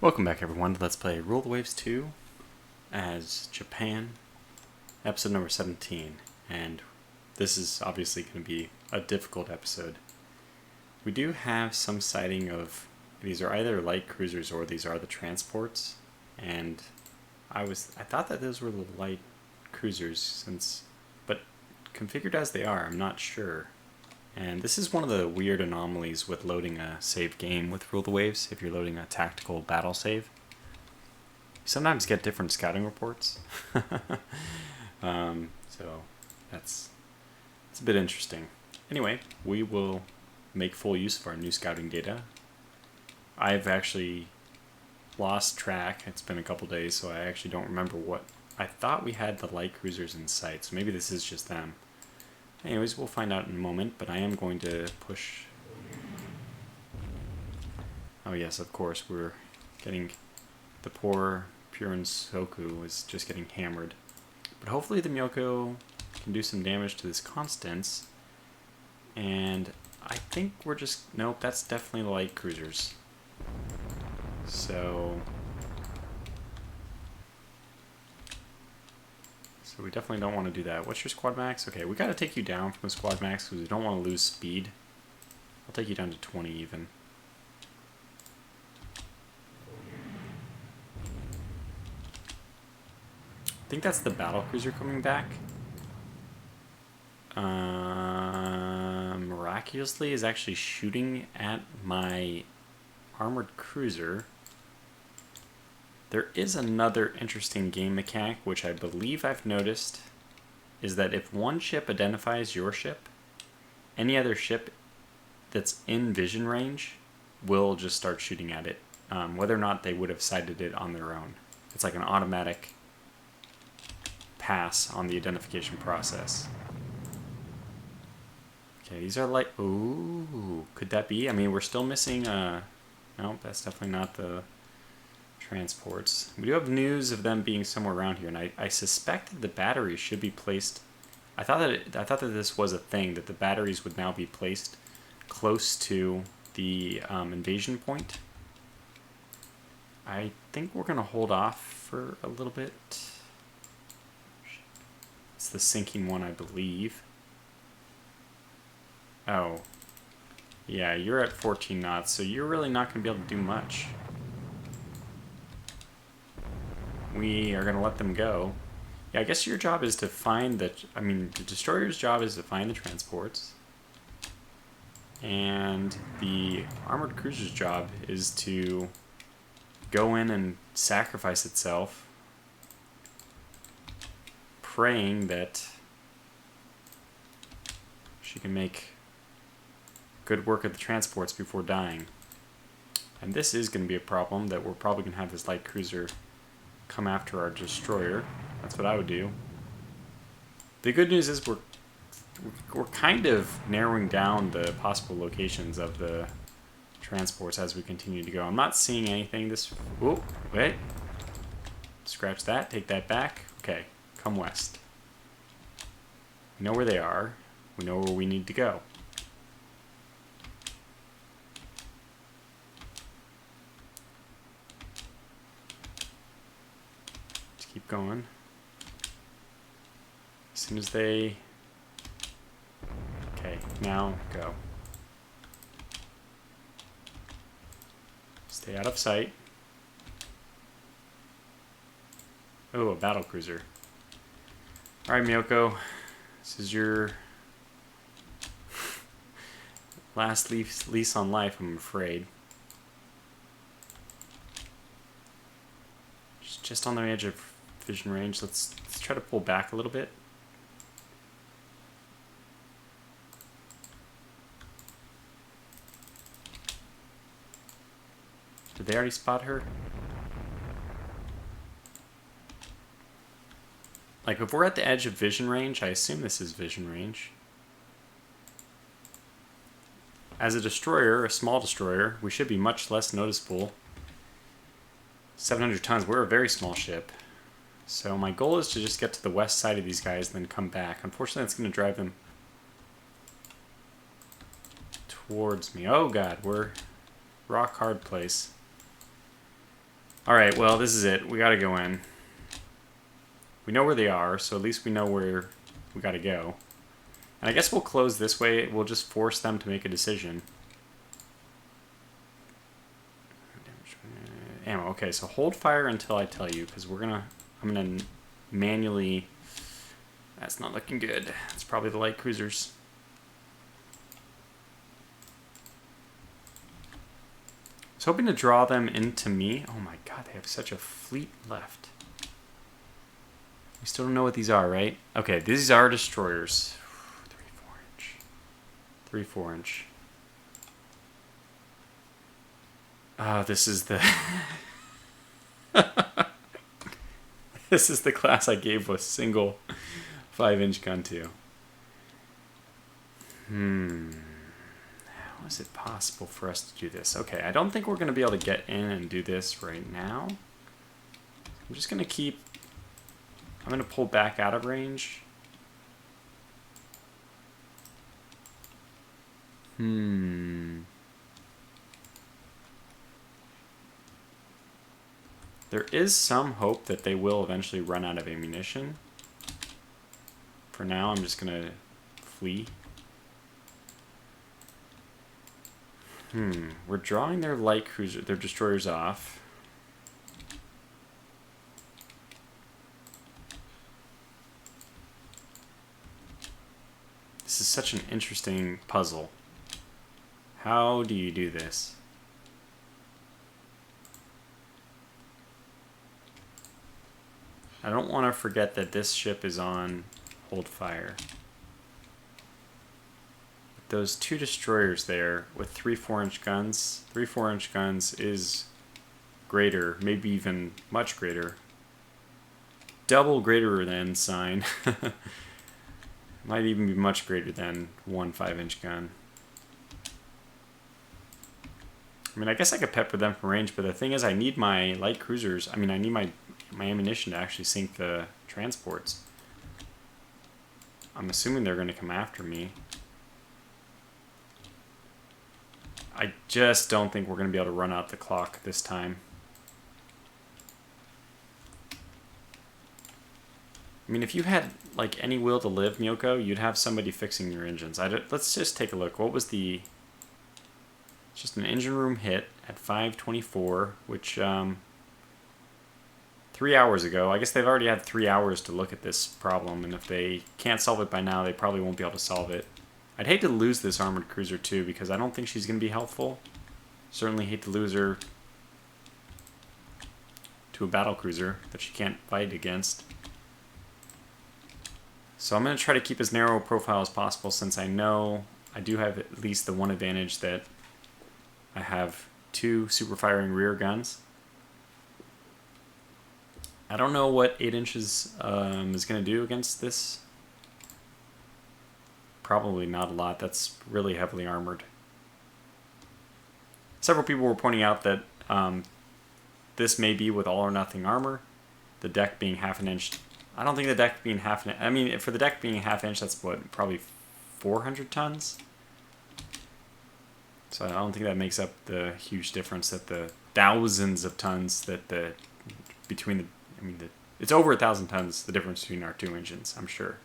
Welcome back everyone to Let's Play Rule the Waves 2 as Japan, episode number 17, and this is obviously going to be a difficult episode. We do have some sighting of, these are either light cruisers or these are the transports, and I thought that those were the light cruisers, but configured as they are, I'm not sure. And this is one of the weird anomalies with loading a save game with Rule the Waves, if you're loading a tactical battle save. You sometimes get different scouting reports. So that's a bit interesting. Anyway, we will make full use of our new scouting data. I've actually lost track. It's been a couple days, so I actually don't remember what... I thought we had the light cruisers in sight, so maybe this is just them. Anyways, we'll find out in a moment, but I am going to push... Oh yes, of course, we're getting... The poor Purin Soku is just getting hammered. But hopefully the Myoko can do some damage to this Constance. And I think we're just... Nope, that's definitely the light cruisers. So we definitely don't want to do that. What's your squad max? Okay, we got to take you down from the squad max because we don't want to lose speed. I'll take you down to 20 even. I think that's the battle cruiser coming back. Miraculously is actually shooting at my armored cruiser. There is another interesting game mechanic, which I believe I've noticed, is that if one ship identifies your ship, any other ship that's in vision range will just start shooting at it, whether or not they would have sighted it on their own. It's like an automatic pass on the identification process. Okay, these are like... Ooh, could that be? I mean, we're still missing... No, that's definitely not the... transports. We do have news of them being somewhere around here, and I suspect that the batteries should be placed... I thought that this was a thing, that the batteries would now be placed close to the invasion point. I think we're going to hold off for a little bit. It's the sinking one, I believe. Oh. Yeah, you're at 14 knots, so you're really not going to be able to do much. We are going to let them go. Yeah, I guess your job is to find the... I mean, the destroyer's job is to find the transports. And the armored cruiser's job is to go in and sacrifice itself, praying that she can make good work of the transports before dying. And this is going to be a problem, that we're probably going to have this light cruiser come after our destroyer. That's what I would do. The good news is we're kind of narrowing down the possible locations of the transports as we continue to go. I'm not seeing anything this... Oh, wait. Scratch that. Take that back. Okay. Come west. We know where they are. We know where we need to go. Keep going. As soon as they... Okay, now go. Stay out of sight. Oh, a battle cruiser. Alright, Myoko. This is your last lease on life, I'm afraid. Just on the edge of vision range. Let's try to pull back a little bit. Did they already spot her? Like, if we're at the edge of vision range, I assume this is vision range. As a destroyer, a small destroyer, we should be much less noticeable. 700 tons, we're a very small ship. So my goal is to just get to the west side of these guys and then come back. Unfortunately, that's going to drive them towards me. Oh god, we're rock hard place. Alright, well, this is it. We gotta go in. We know where they are, so at least we know where we gotta go. And I guess we'll close this way. We'll just force them to make a decision. Ammo. Okay, so hold fire until I tell you, because I'm gonna manually... That's not looking good. It's probably the light cruisers. I was hoping to draw them into me. Oh my god, they have such a fleet left. We still don't know what these are, right? Okay, these are destroyers. 3 4-inch. Oh, this is the... This is the class I gave a single 5-inch gun to. How is it possible for us to do this? Okay, I don't think we're going to be able to get in and do this right now. I'm just going to keep... I'm going to pull back out of range. There is some hope that they will eventually run out of ammunition. For now, I'm just going to flee. We're drawing their light cruiser, their destroyers off. This is such an interesting puzzle. How do you do this? I don't want to forget that this ship is on hold fire. Those 2 destroyers there with 3 4-inch guns. 3 4-inch guns is greater, maybe even much greater. Double greater than sign. Might even be much greater than 1 5-inch gun. I mean, I guess I could pepper them from range, but the thing is I need my light cruisers. I mean, I need my ammunition to actually sink the transports. I'm assuming they're going to come after me. I just don't think we're going to be able to run out the clock this time. I mean, if you had, like, any will to live, Miyoko, you'd have somebody fixing your engines. Let's just take a look. What was the... Just an engine room hit at 5:24, which, 3 hours ago. I guess they've already had 3 hours to look at this problem, and if they can't solve it by now, they probably won't be able to solve it. I'd hate to lose this armored cruiser, too, because I don't think she's going to be helpful. Certainly hate to lose her to a battle cruiser that she can't fight against. So I'm going to try to keep as narrow a profile as possible, since I know I do have at least the one advantage that I have 2 super firing rear guns. I don't know what 8 inches is going to do against this. Probably not a lot. That's really heavily armored. Several people were pointing out that this may be with all or nothing armor. The deck being half an inch. I don't think the deck being half an inch. I mean, for the deck being a half inch, that's what, probably 400 tons? So I don't think that makes up the huge difference that the thousands of tons that it's over 1,000 tons, the difference between our 2 engines, I'm sure.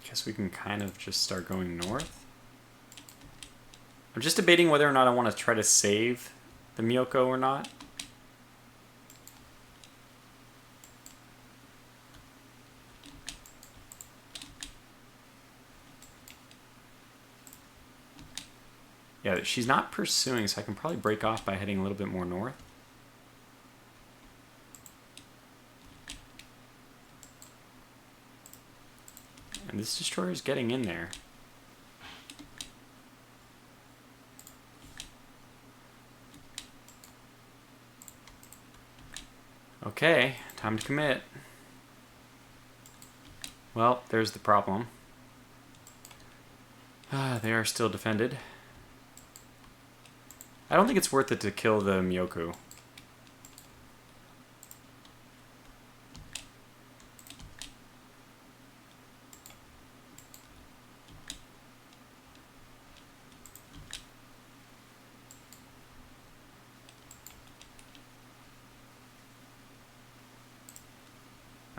Guess we can kind of just start going north. I'm just debating whether or not I want to try to save the Miyoko or not. Yeah, she's not pursuing, so I can probably break off by heading a little bit more north. And this destroyer is getting in there. Okay, time to commit. Well, there's the problem. They are still defended. I don't think it's worth it to kill the Miyoko.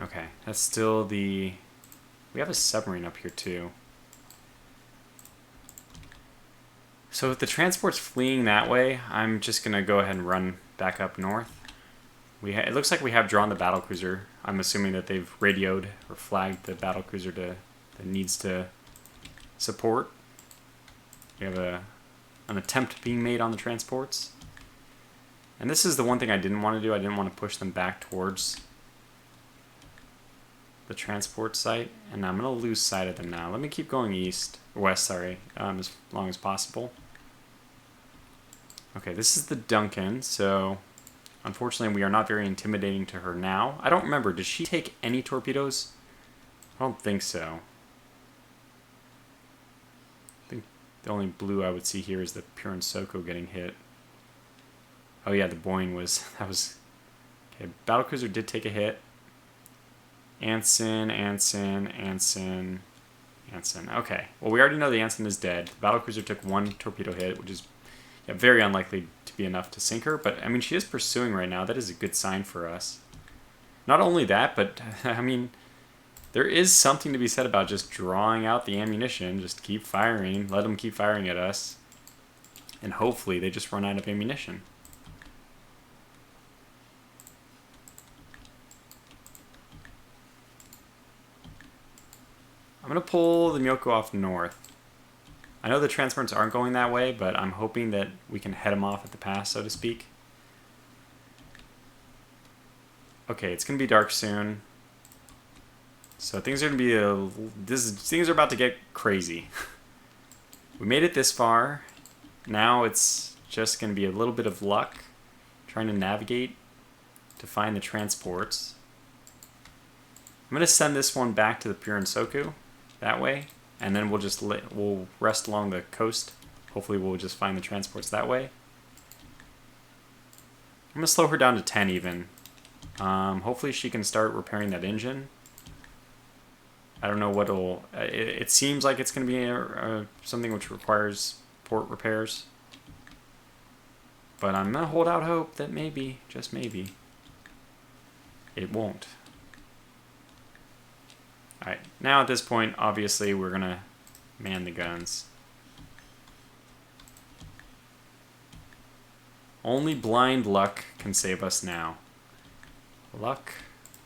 Okay, that's still the... We have a submarine up here too. So if the transport's fleeing that way, I'm just going to go ahead and run back up north. It looks like we have drawn the battlecruiser. I'm assuming that they've radioed or flagged the battlecruiser that needs to support. We have an attempt being made on the transports. And this is the one thing I didn't want to do. I didn't want to push them back towards the transport site. And I'm going to lose sight of them now. Let me keep going west, sorry, as long as possible. Okay, this is the Duncan, so unfortunately we are not very intimidating to her now. I don't remember, did she take any torpedoes? I don't think so. I think the only blue I would see here is the Soko getting hit. Oh yeah, the Boeing was, that was... Okay, battlecruiser did take a hit. Anson. Okay, well we already know the Anson is dead. The battlecruiser took one torpedo hit, which is very unlikely to be enough to sink her. But, I mean, she is pursuing right now. That is a good sign for us. Not only that, but, I mean, there is something to be said about just drawing out the ammunition. Just keep firing. Let them keep firing at us. And hopefully they just run out of ammunition. I'm going to pull the Miyoko off north. I know the transports aren't going that way, but I'm hoping that we can head them off at the pass, so to speak. Okay, it's going to be dark soon. So things are going to be things are about to get crazy. We made it this far. Now it's just going to be a little bit of luck trying to navigate to find the transports. I'm going to send this one back to the Soku that way. And then we'll rest along the coast. Hopefully we'll just find the transports that way. I'm going to slow her down to 10 even. Hopefully she can start repairing that engine. I don't know what'll... It seems like it's going to be something which requires port repairs. But I'm going to hold out hope that maybe, just maybe, it won't. Alright, now at this point, obviously, we're going to man the guns. Only blind luck can save us now. Luck,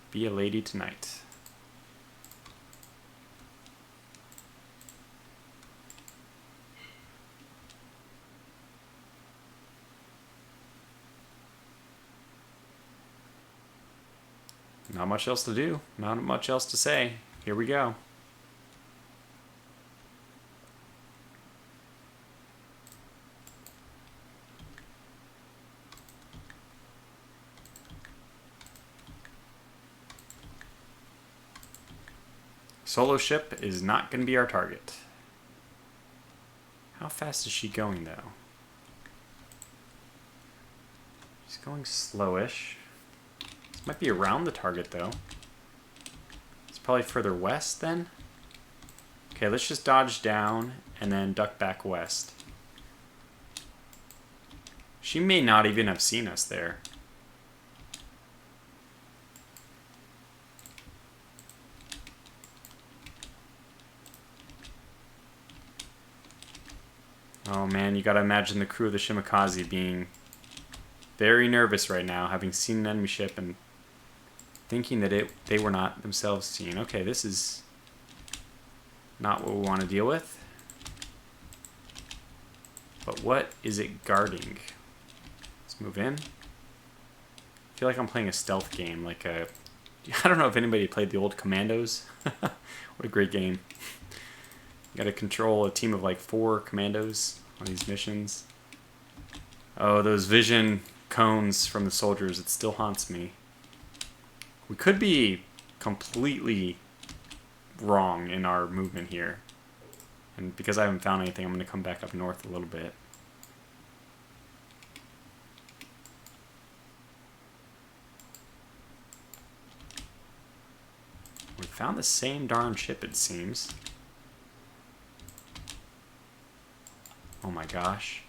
be a lady tonight. Not much else to do. Not much else to say. Here we go. Solo ship is not going to be our target. How fast is she going, though? She's going slowish. This might be around the target, though. It's probably further west, then. Okay, let's just dodge down and then duck back west. She may not even have seen us there. Oh man, you gotta imagine the crew of the Shimakaze being very nervous right now, having seen an enemy ship and thinking that they were not themselves seen. Okay, this is not what we want to deal with. But what is it guarding? Let's move in. I feel like I'm playing a stealth game, like a... I don't know if anybody played the old Commandos. What a great game. You gotta control a team of like 4 commandos on these missions. Oh, those vision cones from the soldiers, it still haunts me. We could be completely wrong in our movement here. And because I haven't found anything, I'm going to come back up north a little bit. We found the same darn ship, it seems. Oh my gosh.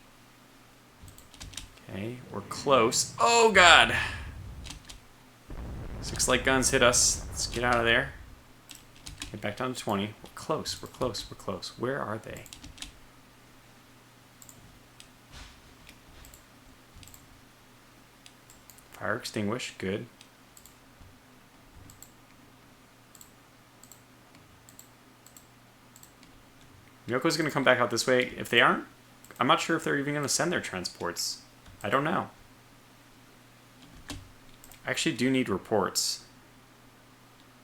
Okay, we're close. Oh god! 6 light guns hit us. Let's get out of there. Get back down to 20. We're close. We're close. We're close. Where are they? Fire extinguished. Good. Yoko's going to come back out this way. If they aren't, I'm not sure if they're even going to send their transports. I don't know. I actually do need reports.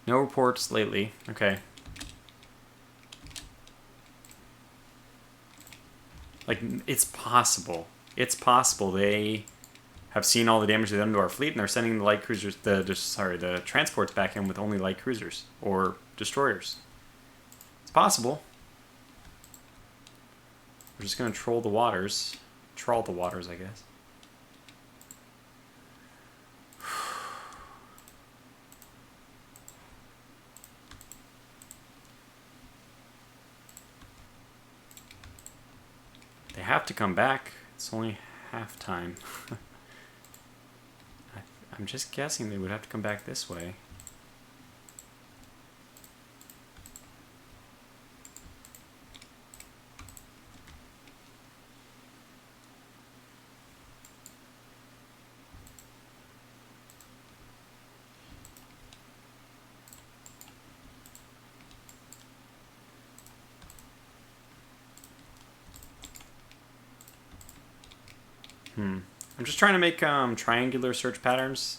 No reports lately. Okay. Like, it's possible. It's possible they have seen all the damage they've done to our fleet, and they're sending the light cruisers, the transports back in with only light cruisers or destroyers. It's possible. We're just gonna troll the waters. Trawl the waters, I guess. They have to come back. It's only half time. I'm just guessing they would have to come back this way. I'm just trying to make triangular search patterns.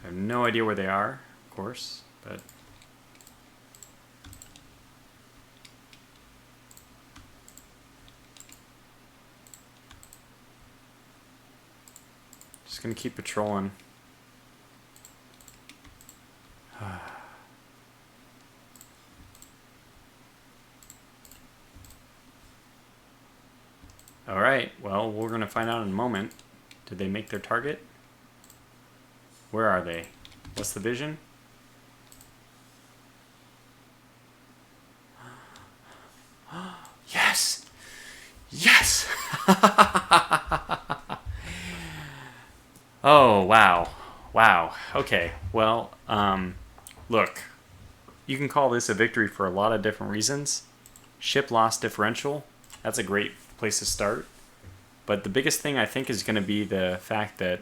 I have no idea where they are, of course, but just gonna keep patrolling. Alright, well, we're going to find out in a moment. Did they make their target? Where are they? What's the vision? Yes! Yes! Oh, wow. Wow. Okay, well, look. You can call this a victory for a lot of different reasons. Ship loss differential. That's a great place to start. But the biggest thing I think is going to be the fact that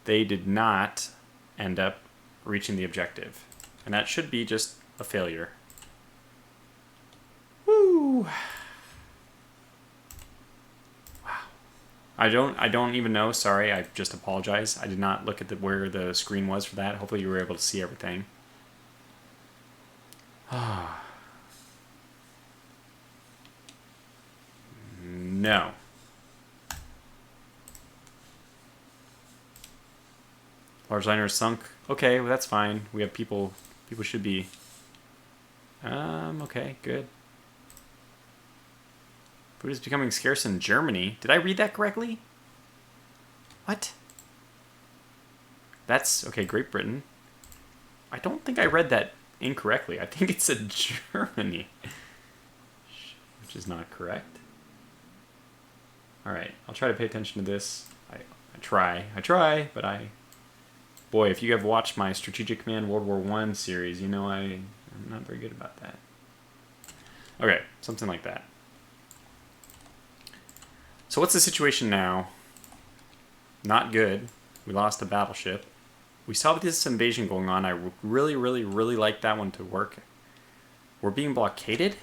they did not end up reaching the objective. And that should be just a failure. Woo! Wow. I don't even know. Sorry, I just apologize. I did not look at where the screen was for that. Hopefully you were able to see everything. No. Large liner is sunk. Okay, well that's fine. We have people. People should be. Okay, good. Food is becoming scarce in Germany. Did I read that correctly? What? That's okay. Great Britain. I don't think I read that incorrectly. I think it's a Germany, which is not correct. Alright, I'll try to pay attention to this. I try, but boy, if you have watched my Strategic Command World War I series, you know I'm not very good about that. Okay, something like that. So what's the situation now? Not good. We lost a battleship. We saw this invasion going on. I really, really, really like that one to work. We're being blockaded?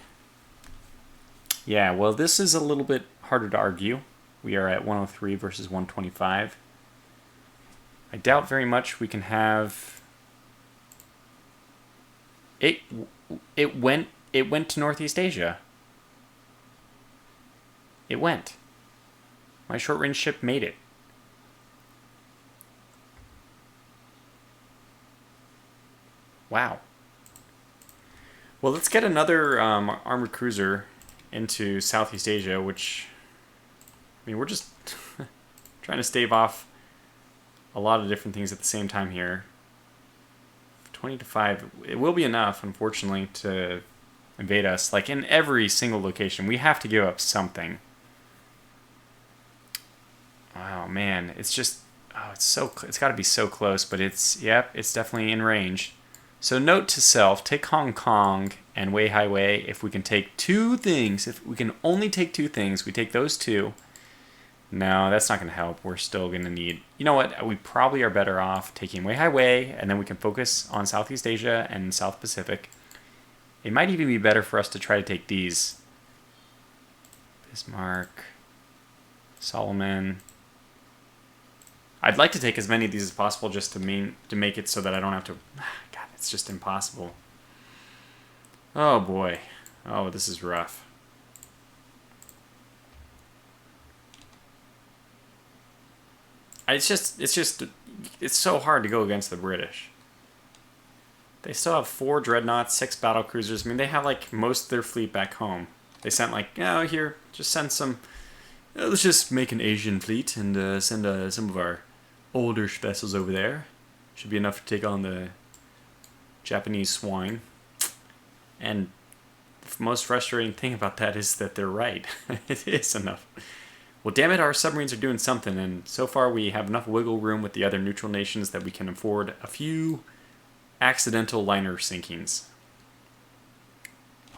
Yeah, well, this is a little bit harder to argue. We are at 103 versus 125. I doubt very much we can have... It went to Northeast Asia. It went. My short-range ship made it. Wow. Well, let's get another armored cruiser into Southeast Asia, which... I mean, we're just trying to stave off a lot of different things at the same time here. 20 to 5. It will be enough, unfortunately, to invade us. Like, in every single location, we have to give up something. Oh, man. It's just... Oh, it's got to be so close, but it's... Yep, it's definitely in range. So note to self, take Hong Kong and Wei Hai Wei. If we can take 2 things, if we can only take 2 things, we take those 2. No, that's not going to help. We're still going to need... You know what? We probably are better off taking Wei Hai Wei, and then we can focus on Southeast Asia and South Pacific. It might even be better for us to try to take these. Bismarck, Solomon. I'd like to take as many of these as possible just to make it so that I don't have to... God, it's just impossible. Oh, boy. Oh, this is rough. It's so hard to go against the British. They still have 4 dreadnoughts, 6 battle cruisers. I mean, they have like most of their fleet back home. They sent like, oh, here, just send some. Let's just make an Asian fleet and send some of our older vessels over there. Should be enough to take on the Japanese swine. And the most frustrating thing about that is that they're right. It is enough. Well, damn it, our submarines are doing something, and so far we have enough wiggle room with the other neutral nations that we can afford a few accidental liner sinkings.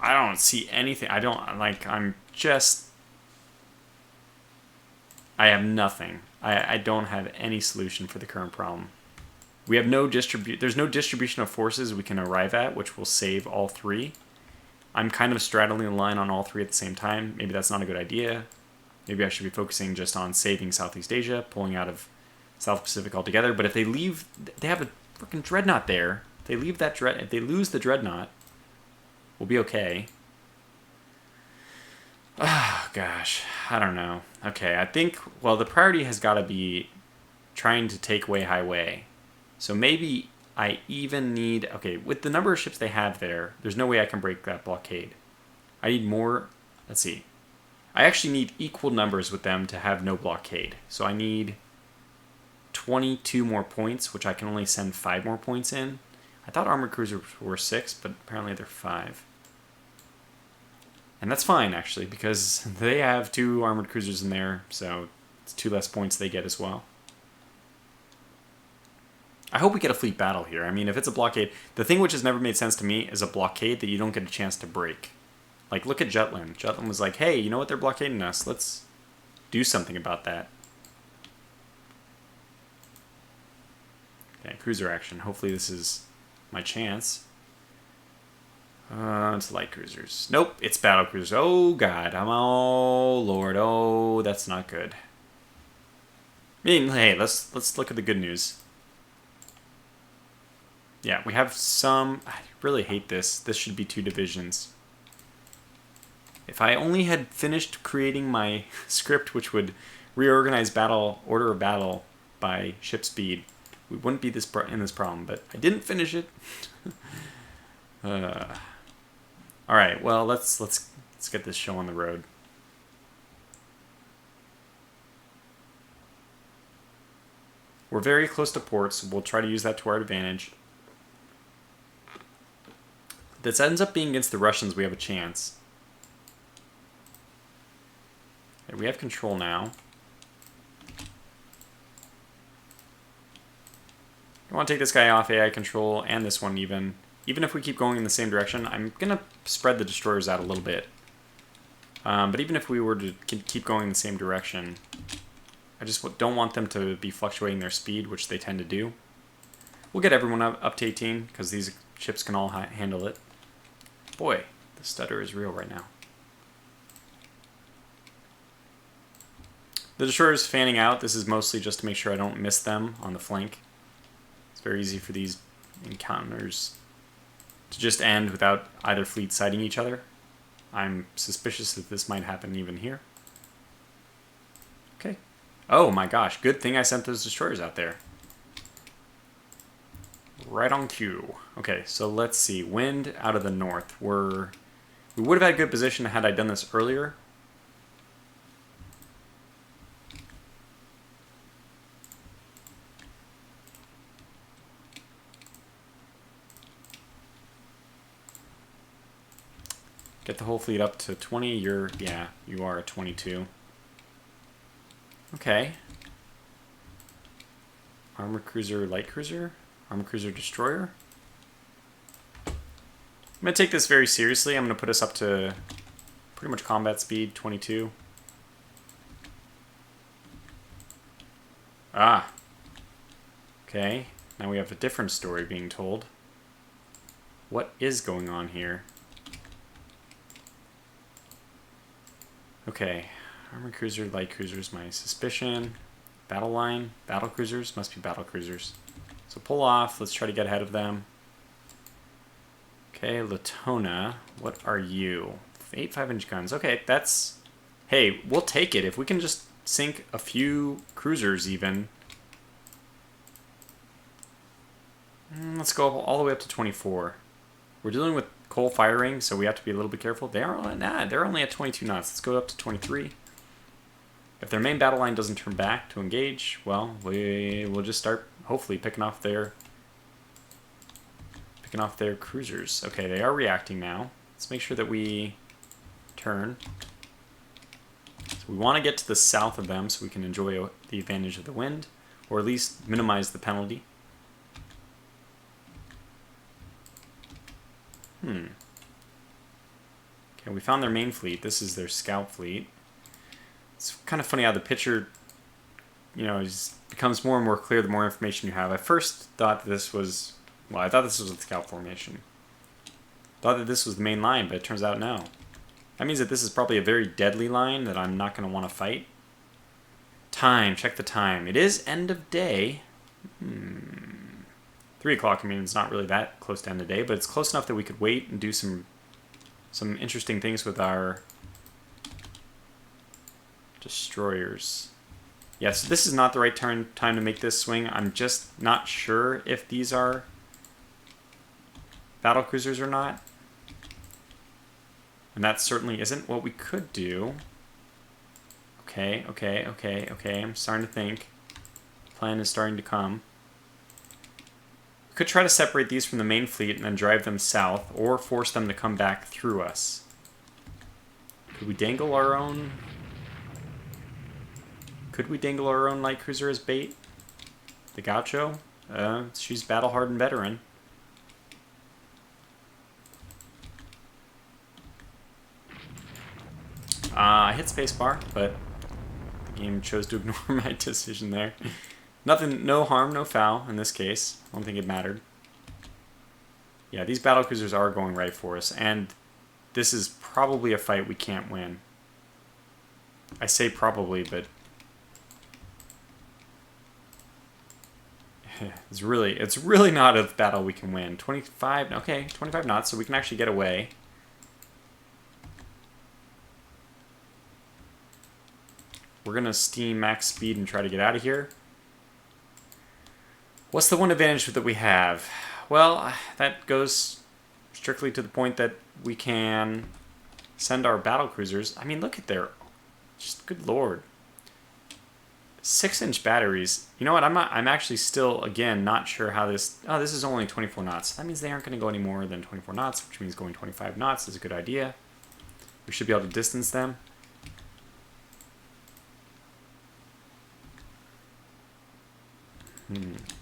I don't see anything. I have nothing. I don't have any solution for the current problem. We have there's no distribution of forces we can arrive at, which will save all 3. I'm kind of straddling the line on all 3 at the same time. Maybe that's not a good idea. Maybe I should be focusing just on saving Southeast Asia, pulling out of South Pacific altogether. But if they leave, they have a freaking dreadnought there. If they leave that if they lose the dreadnought, we'll be okay. Oh, gosh. I don't know. Okay, I think, well, the priority has got to be trying to take Wei Hai Wei. So maybe I even need, okay, with the number of ships they have there, there's no way I can break that blockade. I need more, let's see. I actually need equal numbers with them to have no blockade. So I need 22 more points, which I can only send 5 more points in. I thought armored cruisers were 6, but apparently they're 5. And that's fine, actually, because they have 2 armored cruisers in there, so it's 2 less points they get as well. I hope we get a fleet battle here. I mean, if it's a blockade... The thing which has never made sense to me is a blockade that you don't get a chance to break. Like, look at Jutland. Jutland was like, hey, you know what? They're blockading us. Let's do something about that. Okay, cruiser action. Hopefully this is my chance. It's light cruisers. Nope, it's battle cruisers. Oh, God. Oh, Lord. Oh, that's not good. I mean, hey, let's look at the good news. Yeah, we have some... I really hate this. This should be 2 divisions. If I only had finished creating my script, which would reorganize order of battle by ship speed, we wouldn't be in this problem. But I didn't finish it. All right. Well, let's get this show on the road. We're very close to ports. So we'll try to use that to our advantage. If this ends up being against the Russians, we have a chance. We have control now. I want to take this guy off AI control and this one even. Even if we keep going in the same direction, I'm going to spread the destroyers out a little bit. But even if we were to keep going in the same direction, I just don't want them to be fluctuating their speed, which they tend to do. We'll get everyone up to 18, because these ships can all handle it. Boy, the stutter is real right now. The destroyers fanning out, this is mostly just to make sure I don't miss them on the flank. It's very easy for these encounters to just end without either fleet sighting each other. I'm suspicious that this might happen even here. Okay. Oh my gosh, good thing I sent those destroyers out there. Right on cue. Okay, so let's see. Wind out of the north. We would have had good position had I done this earlier. Get the whole fleet up to 20. Yeah, you are at 22. Okay. Armor cruiser, light cruiser, armor cruiser, destroyer. I'm going to take this very seriously. I'm going to put us up to pretty much combat speed, 22. Ah. Okay. Now we have a different story being told. What is going on here? Okay. Armor cruiser, light cruisers, my suspicion. Battle line, battle cruisers, must be battle cruisers. So pull off, let's try to get ahead of them. Okay, Latona, what are you? 8 5-inch guns. Okay, that's... Hey, we'll take it. If we can just sink a few cruisers even. Let's go all the way up to 24. We're dealing with coal firing, so we have to be a little bit careful. They're only at 22 knots. Let's go up to 23. If their main battle line doesn't turn back to engage, well, we'll just start hopefully picking off their cruisers. Okay, they are reacting now. Let's make sure that we turn. So we want to get to the south of them so we can enjoy the advantage of the wind, or at least minimize the penalty. Okay, we found their main fleet. This is their scout fleet. It's kind of funny how the picture, becomes more and more clear the more information you have. I first thought this was, I thought this was a scout formation. Thought that this was the main line, but it turns out no. That means that this is probably a very deadly line that I'm not going to want to fight. Time, check the time. It is end of day. 3 o'clock, I mean, it's not really that close to end of day, but it's close enough that we could wait and do some interesting things with our destroyers. Yeah, so this is not the right time to make this swing. I'm just not sure if these are battle cruisers or not. And that certainly isn't. What we could do... Okay. I'm starting to think. The plan is starting to come. We could try to separate these from the main fleet and then drive them south, or force them to come back through us. Could we dangle our own... light cruiser as bait? The Gaucho? She's battle-hardened veteran. I hit spacebar, but the game chose to ignore my decision there. Nothing, no harm, no foul in this case. I don't think it mattered. Yeah, these battle cruisers are going right for us, and this is probably a fight we can't win. I say probably, but it's really not a battle we can win. 25, okay, 25 knots, so we can actually get away. We're gonna steam max speed and try to get out of here. What's the one advantage that we have? Well, that goes strictly to the point that we can send our battle cruisers. I mean, look at their... Just good lord. 6-inch batteries. You know what? I'm actually still, again, not sure how this... Oh, this is only 24 knots. That means they aren't going to go any more than 24 knots, which means going 25 knots is a good idea. We should be able to distance them.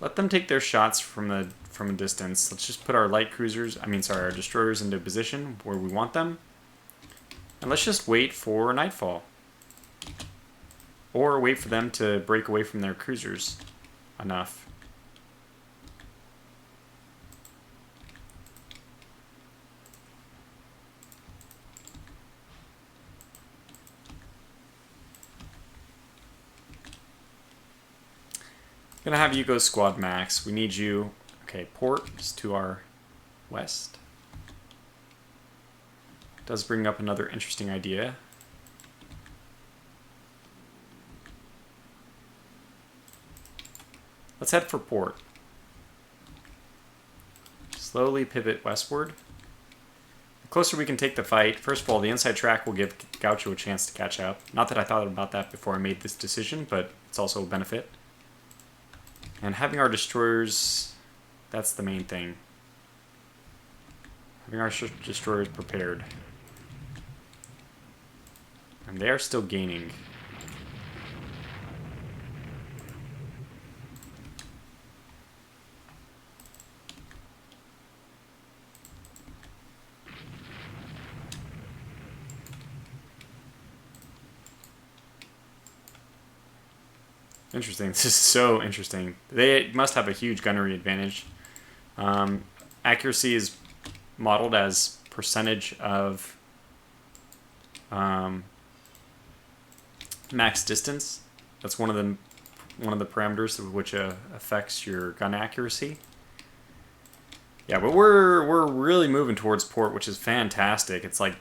Let them take their shots from a distance. Let's just put our light cruisers, our destroyers into position where we want them. And let's just wait for nightfall. Or wait for them to break away from their cruisers enough. Gonna have you go squad max. We need you. Okay, port is to our west. Does bring up another interesting idea. Let's head for port. Slowly pivot westward. The closer we can take the fight, first of all, the inside track will give Gaucho a chance to catch up. Not that I thought about that before I made this decision, but it's also a benefit. And having our destroyers, that's the main thing. Having our destroyers prepared. And they are still gaining. Interesting. This is so interesting. They must have a huge gunnery advantage. Accuracy is modeled as percentage of max distance. That's one of the parameters which affects your gun accuracy. Yeah, but we're really moving towards port, which is fantastic. It's like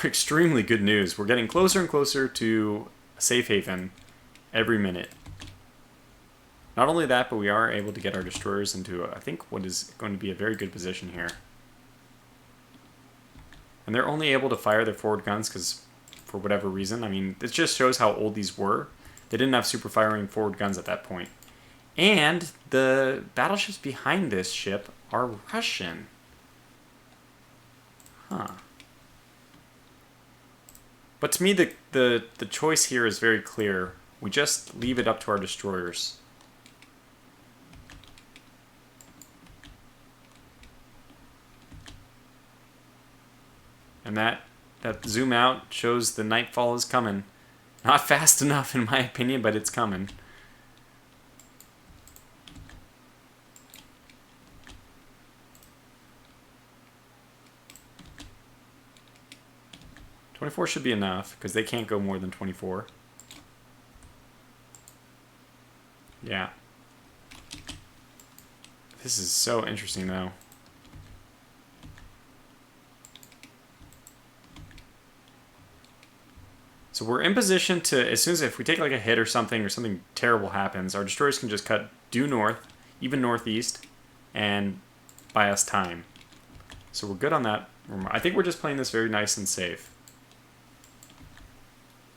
extremely good news. We're getting closer and closer to a safe haven every minute. Not only that, but we are able to get our destroyers into, I think, what is going to be a very good position here. And they're only able to fire their forward guns because, for whatever reason, I mean, it just shows how old these were. They didn't have super firing forward guns at that point. And the battleships behind this ship are Russian. Huh. But to me, the choice here is very clear. We just leave it up to our destroyers. And that zoom out shows the nightfall is coming. Not fast enough in my opinion, but it's coming. "24 should be enough, because they can't go more than 24. Yeah. This is so interesting, though. So we're in position to, as soon as if we take like a hit or something terrible happens, our destroyers can just cut due north, even northeast, and buy us time. So we're good on that. I think we're just playing this very nice and safe.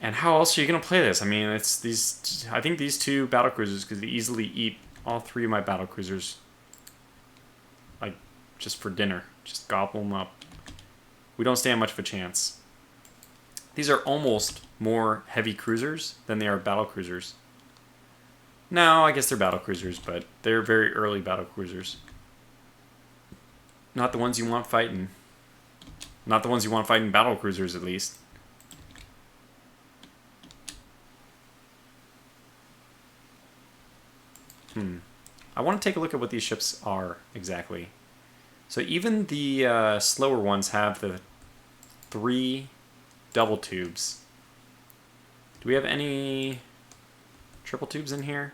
And how else are you going to play this? I mean, it's these. I think these two battlecruisers could easily eat all three of my battlecruisers. Like, just for dinner. Just gobble them up. We don't stand much of a chance. These are almost more heavy cruisers than they are battle cruisers. No, I guess they're battle cruisers, but they're very early battle cruisers. Not the ones you want fighting. Not the ones you want fighting battle cruisers, at least. I want to take a look at what these ships are exactly. So even the slower ones have the 3 double tubes. Do we have any triple tubes in here?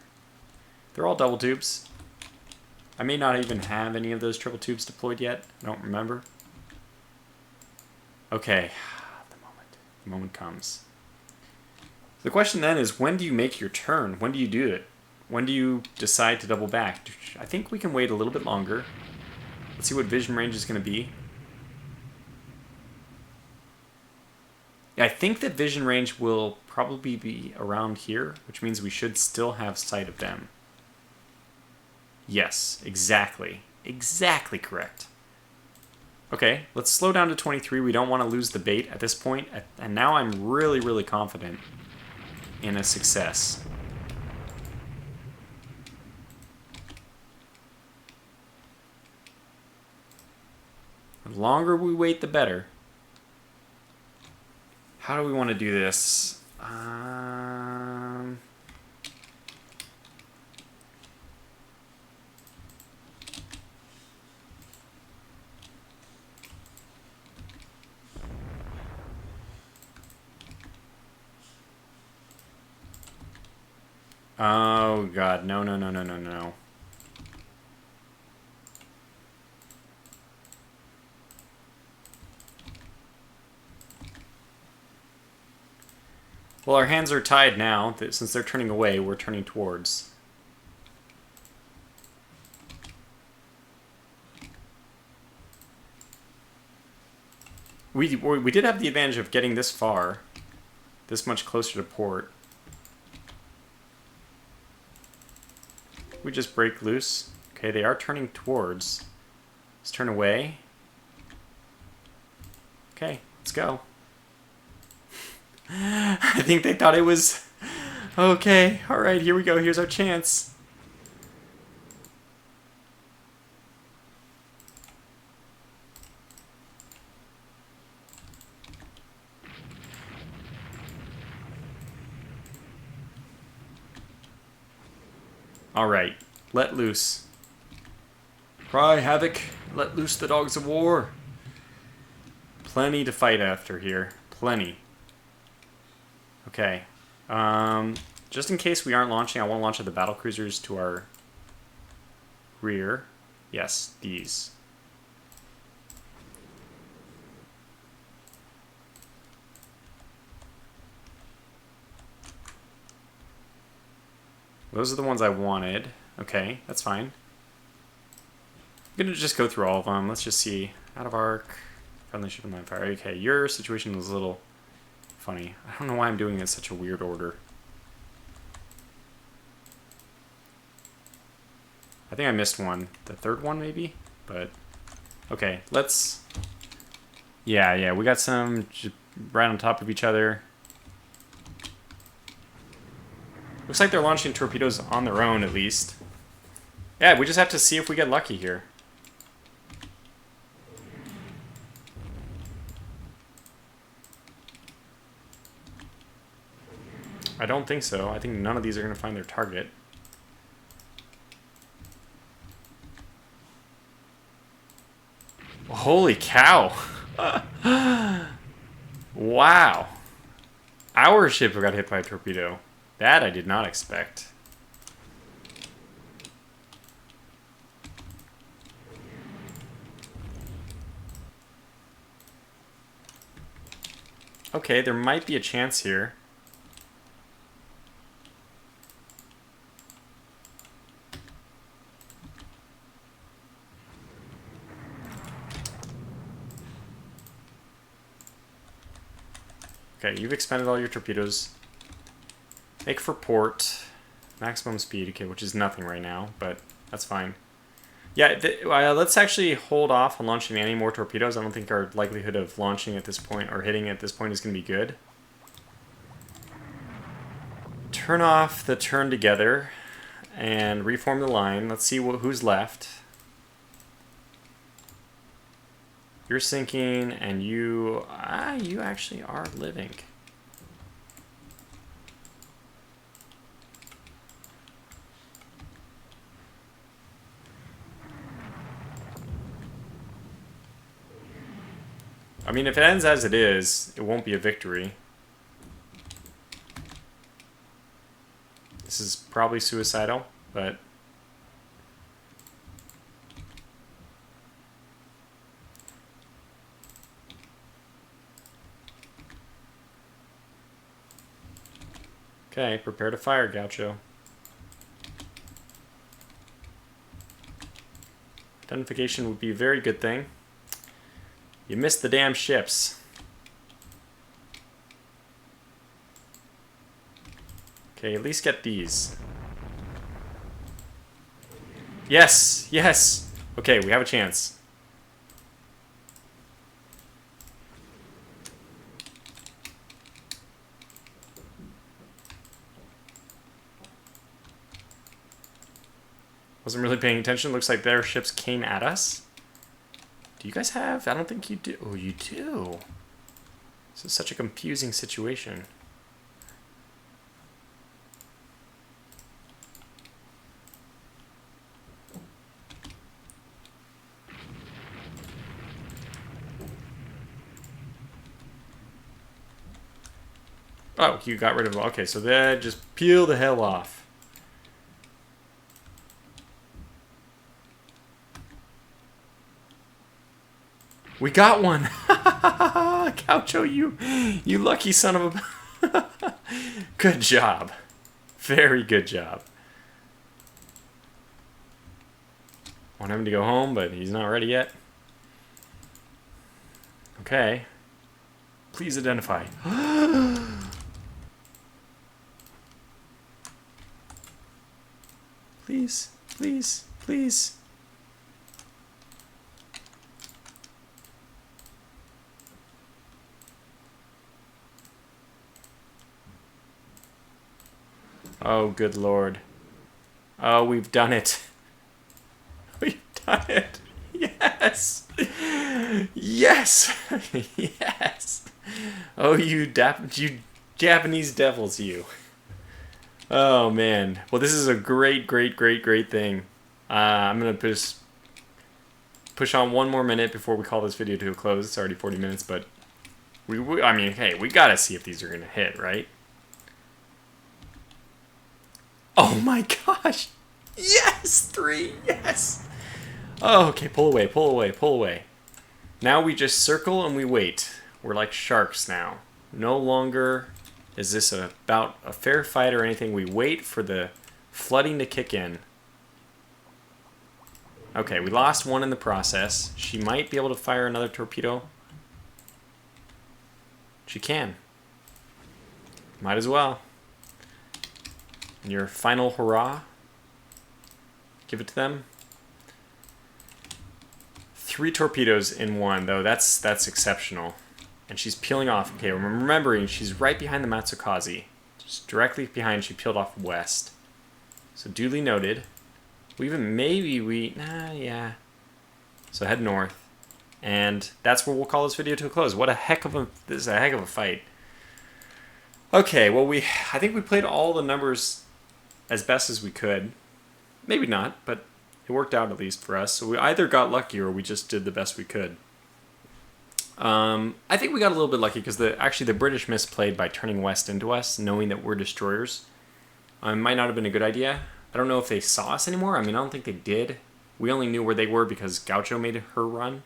They're all double tubes. I may not even have any of those triple tubes deployed yet. I don't remember. Okay, the moment comes. The question then is, when do you make your turn? When do you do it? When do you decide to double back? I think we can wait a little bit longer. Let's see what vision range is going to be. I think that vision range will probably be around here, which means we should still have sight of them. Yes, exactly. Exactly correct. Okay, let's slow down to 23. We don't want to lose the bait at this point. And now I'm really, really confident in a success. The longer we wait, the better. How do we want to do this? Oh, God. No, no, no, no, no, no. Well, our hands are tied now. Since they're turning away, we're turning towards. We did have the advantage of getting this far, this much closer to port. We just break loose. Okay, they are turning towards. Let's turn away. Okay, let's go. I think they thought it was... Okay, alright, here we go. Here's our chance. Alright, let loose. Cry havoc, let loose the dogs of war. Plenty to fight after here. Plenty. Okay. Just in case we aren't launching, I want to launch at the battle cruisers to our rear. Yes, these. Those are the ones I wanted. Okay, that's fine. I'm gonna just go through all of them. Let's just see. Out of arc, friendly ship and line fire. Okay, your situation was a little funny. I don't know why I'm doing it in such a weird order. I think I missed one. The third one, maybe? But, okay, let's... Yeah, we got some right on top of each other. Looks like they're launching torpedoes on their own, at least. Yeah, we just have to see if we get lucky here. I don't think so. I think none of these are going to find their target. Holy cow! Wow! Our ship got hit by a torpedo. That I did not expect. Okay, there might be a chance here. Okay, you've expended all your torpedoes. Make for port. Maximum speed, okay, which is nothing right now, but that's fine. Yeah, let's actually hold off on launching any more torpedoes. I don't think our likelihood of launching at this point, or hitting at this point, is going to be good. Turn off the turn together and reform the line. Let's see who's left. You're sinking, and you actually are living. I mean, if it ends as it is, it won't be a victory. This is probably suicidal, but... Okay, prepare to fire, Gaucho. Identification would be a very good thing. You missed the damn ships. Okay, at least get these. Yes! Yes! Okay, we have a chance. Wasn't really paying attention. Looks like their ships came at us. Do you guys have? I don't think you do. Oh, you do. This is such a confusing situation. Oh, you got rid of... Okay, so then just peel the hell off. We got one! Gaucho, you lucky son of a... Good job. Very good job. Want him to go home, but he's not ready yet. Okay. Please identify. Please, please, please. Oh, good lord. Oh, we've done it. We've done it. Yes. Yes. Yes. Oh, you Japanese devils, you. Oh, man. Well, this is a great thing. I'm going to push on one more minute before we call this video to a close. It's already 40 minutes, but I mean, hey, we got to see if these are going to hit, right? Oh my gosh. Yes, 3. Yes. Oh, okay, pull away, pull away, pull away. Now we just circle and we wait. We're like sharks now. No longer is this about a fair fight or anything. We wait for the flooding to kick in. Okay, we lost one in the process. She might be able to fire another torpedo. She can. Might as well. And your final hurrah. Give it to them. 3 torpedoes in one, though. That's exceptional. And she's peeling off. Okay, remembering she's right behind the Matsukaze. Just directly behind, she peeled off west. So duly noted. Yeah. So head north. And that's where we'll call this video to a close. This is a heck of a fight. Okay, well, I think we played all the numbers as best as we could. Maybe not, but it worked out at least for us. So we either got lucky or we just did the best we could. I think we got a little bit lucky because actually the British misplayed by turning west into us, knowing that we're destroyers. Might not have been a good idea. I don't know if they saw us anymore. I mean, I don't think they did. We only knew where they were because Gaucho made her run.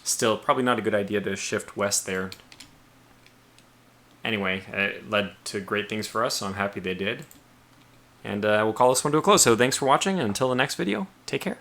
Still, probably not a good idea to shift west there. Anyway, it led to great things for us, so I'm happy they did. And we'll call this one to a close. So thanks for watching, and until the next video, take care.